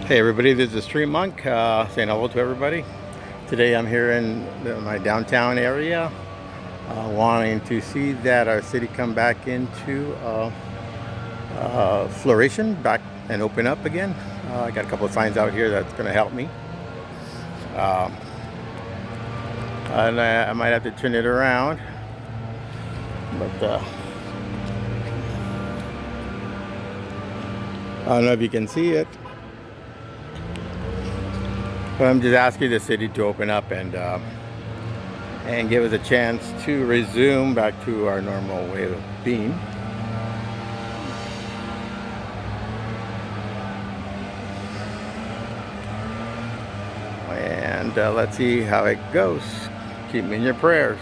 Hey everybody, this is Street Monk saying hello to everybody. Today I'm here in my downtown area wanting to see that our city come back into flourishing, back and open up again. I got a couple of signs out here that's going to help me. Uh, and I might have to turn it around, but I don't know if you can see it. But I'm just asking the city to open up and give us a chance to resume back to our normal way of being. And let's see how it goes. Keep me in your prayers.